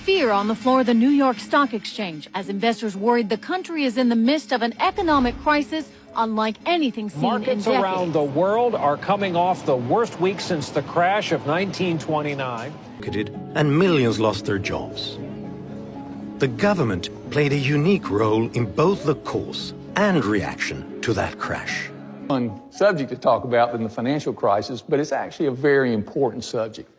fear on the floor of the New York Stock Exchange as investors worried the country is in the midst of an economic crisis unlike anything seen in decades. Markets around the world are coming off the worst week since the crash of 1929. And millions lost their jobs. The government played a unique role in both the cause and reaction to that crash. One subject to talk about than the financial crisis, but it's actually a very important subject.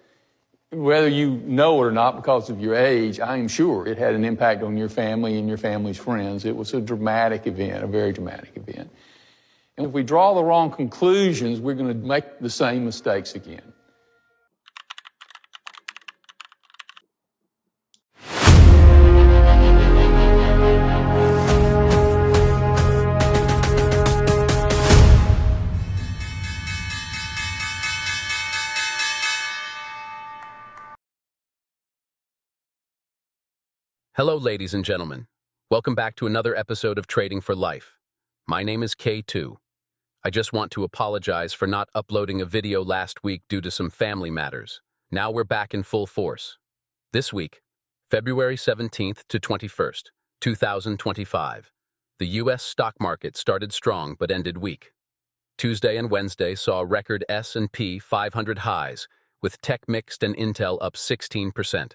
Whether you know it or not because of your age, I am sure it had an impact on your family and your family's friends. It was a dramatic event, a very dramatic event. And if we draw the wrong conclusions, we're going to make the same mistakes again. Hello, ladies and gentlemen. Welcome back to another episode of Trading for Life. My name is K2. I just want to apologize for not uploading a video last week due to some family matters. Now we're back in full force. This week, February 17th to 21st, 2025, the US stock market started strong but ended weak. Tuesday and Wednesday saw record S&P 500 highs, with tech mixed and Intel up 16%.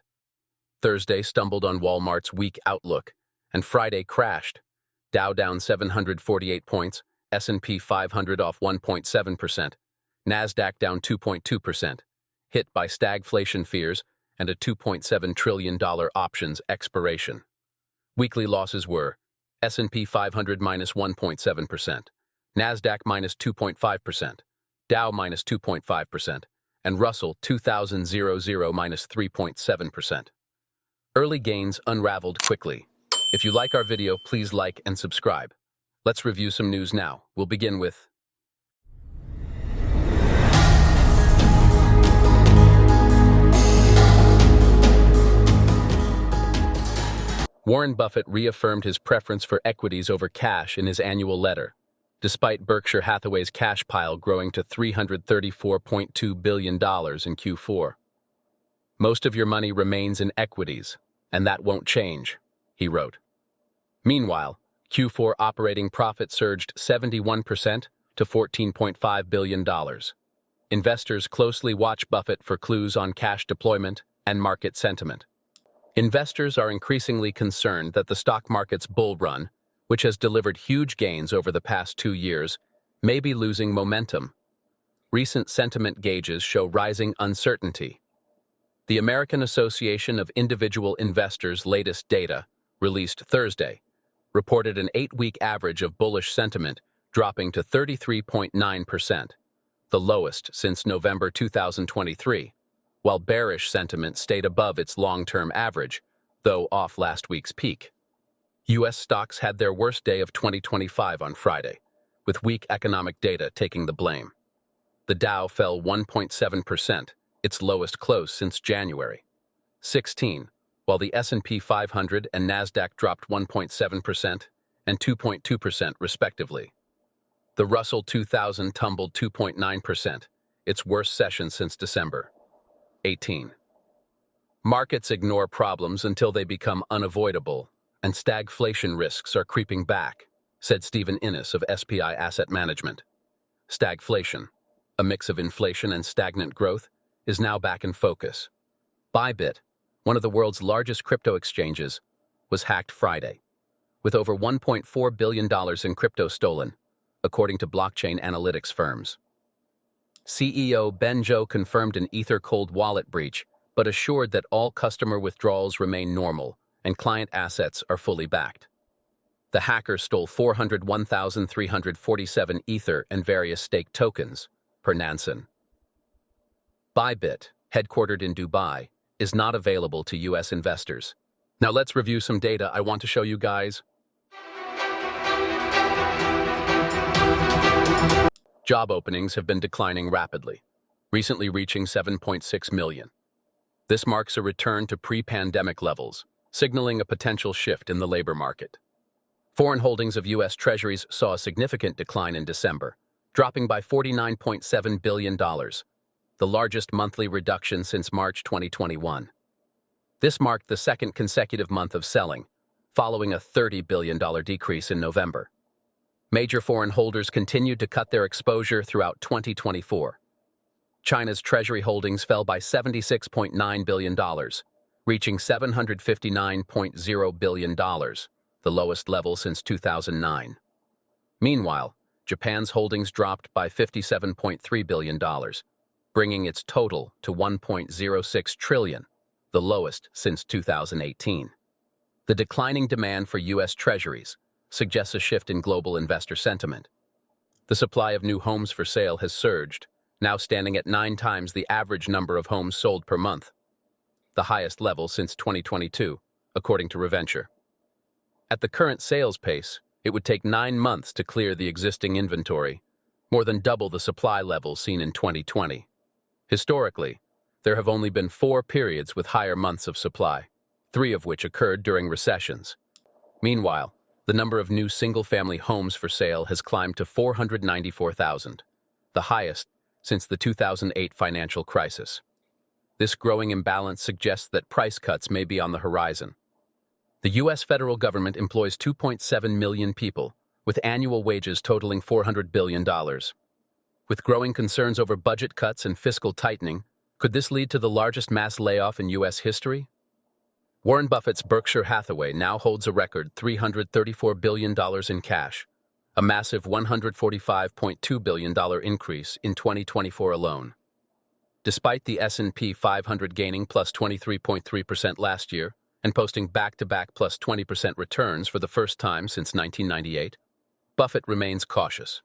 Thursday stumbled on Walmart's weak outlook, and Friday crashed. Dow down 748 points, S&P 500 off 1.7%, NASDAQ down 2.2%, hit by stagflation fears and a $2.7 trillion options expiration. Weekly losses were S&P 500 minus 1.7%, NASDAQ minus 2.5%, Dow minus 2.5%, and Russell 2000 minus 3.7%. Early gains unraveled quickly. If you like our video, please like and subscribe. Let's review some news now. We'll begin with Warren Buffett reaffirmed his preference for equities over cash in his annual letter, despite Berkshire Hathaway's cash pile growing to $334.2 billion in Q4. Most of your money remains in equities, and that won't change, he wrote. Meanwhile, Q4 operating profit surged 71% to $14.5 billion. Investors closely watch Buffett for clues on cash deployment and market sentiment. Investors are increasingly concerned that the stock market's bull run, which has delivered huge gains over the past 2 years, may be losing momentum. Recent sentiment gauges show rising uncertainty. The American Association of Individual Investors' latest data, released Thursday, reported an 8-week average of bullish sentiment dropping to 33.9%, the lowest since November 2023, while bearish sentiment stayed above its long-term average, though off last week's peak. U.S. stocks had their worst day of 2025 on Friday, with weak economic data taking the blame. The Dow fell 1.7%, its lowest close since January 16, while the S&P 500 and NASDAQ dropped 1.7% and 2.2% respectively. The Russell 2000 tumbled 2.9%, its worst session since December 18. Markets ignore problems until they become unavoidable, and stagflation risks are creeping back, said Stephen Innes of SPI Asset Management. Stagflation, a mix of inflation and stagnant growth, is now back in focus. Bybit, one of the world's largest crypto exchanges, was hacked Friday, with over $1.4 billion in crypto stolen, according to blockchain analytics firms. CEO Ben Zhou confirmed an Ether cold wallet breach, but assured that all customer withdrawals remain normal and client assets are fully backed. The hacker stole 401,347 Ether and various stake tokens, per Nansen. Bybit, headquartered in Dubai, is not available to U.S. investors. Now let's review some data I want to show you guys. Job openings have been declining rapidly, recently reaching 7.6 million. This marks a return to pre-pandemic levels, signaling a potential shift in the labor market. Foreign holdings of U.S. Treasuries saw a significant decline in December, dropping by $49.7 billion, the largest monthly reduction since March 2021. This marked the second consecutive month of selling, following a $30 billion decrease in November. Major foreign holders continued to cut their exposure throughout 2024. China's treasury holdings fell by $76.9 billion, reaching $759.0 billion, the lowest level since 2009. Meanwhile, Japan's holdings dropped by $57.3 billion, bringing its total to $1.06 trillion, the lowest since 2018. The declining demand for U.S. treasuries suggests a shift in global investor sentiment. The supply of new homes for sale has surged, now standing at 9 times the average number of homes sold per month, the highest level since 2022, according to Reventure. At the current sales pace, it would take 9 months to clear the existing inventory, more than double the supply level seen in 2020. Historically, there have only been 4 periods with higher months of supply, 3 of which occurred during recessions. Meanwhile, the number of new single-family homes for sale has climbed to 494,000, the highest since the 2008 financial crisis. This growing imbalance suggests that price cuts may be on the horizon. The U.S. federal government employs 2.7 million people, with annual wages totaling $400 billion. With growing concerns over budget cuts and fiscal tightening, could this lead to the largest mass layoff in U.S. history? Warren Buffett's Berkshire Hathaway now holds a record $334 billion in cash, a massive $145.2 billion increase in 2024 alone. Despite the S&P 500 gaining plus 23.3% last year and posting back-to-back plus 20% returns for the first time since 1998, Buffett remains cautious.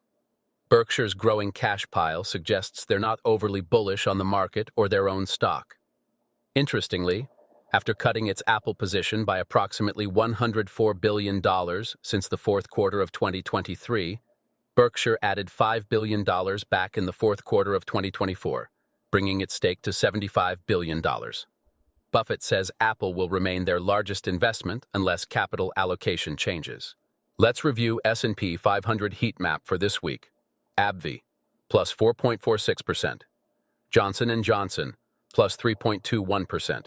Berkshire's growing cash pile suggests they're not overly bullish on the market or their own stock. Interestingly, after cutting its Apple position by approximately $104 billion since the fourth quarter of 2023, Berkshire added $5 billion back in the fourth quarter of 2024, bringing its stake to $75 billion. Buffett says Apple will remain their largest investment unless capital allocation changes. Let's review S&P 500 heat map for this week. AbbVie, plus 4.46%. Johnson & Johnson, plus 3.21%.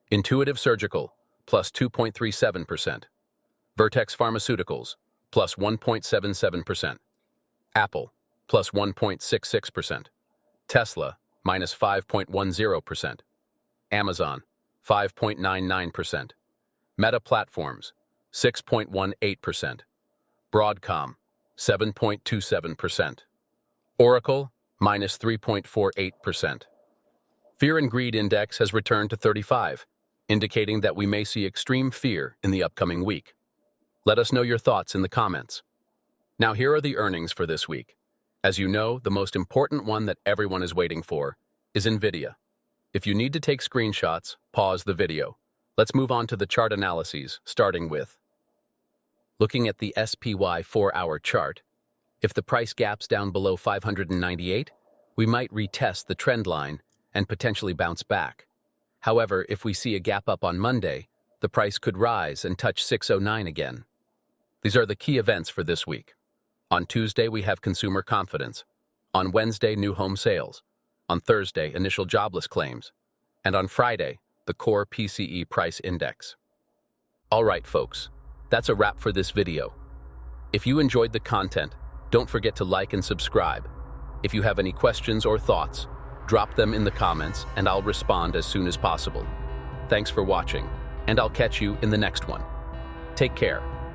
Intuitive Surgical, plus 2.37%. Vertex Pharmaceuticals, plus 1.77%. Apple, plus 1.66%. Tesla, minus 5.10%. Amazon, 5.99%. Meta Platforms, 6.18%. Broadcom, 7.27%. Oracle, minus 3.48%. Fear and Greed Index has returned to 35, indicating that we may see extreme fear in the upcoming week. Let us know your thoughts in the comments. Now here are the earnings for this week. As you know, the most important one that everyone is waiting for is NVIDIA. If you need to take screenshots, pause the video. Let's move on to the chart analyses, starting with looking at the SPY 4-hour chart. If the price gaps down below 598, we might retest the trend line and potentially bounce back. However, if we see a gap up on Monday, the price could rise and touch 609 again. These are the key events for this week. On Tuesday, we have consumer confidence. On Wednesday, new home sales. On Thursday, initial jobless claims. And on Friday, the core PCE price index. All right, folks, that's a wrap for this video. If you enjoyed the content, don't forget to like and subscribe. If you have any questions or thoughts, drop them in the comments and I'll respond as soon as possible. Thanks for watching, and I'll catch you in the next one. Take care.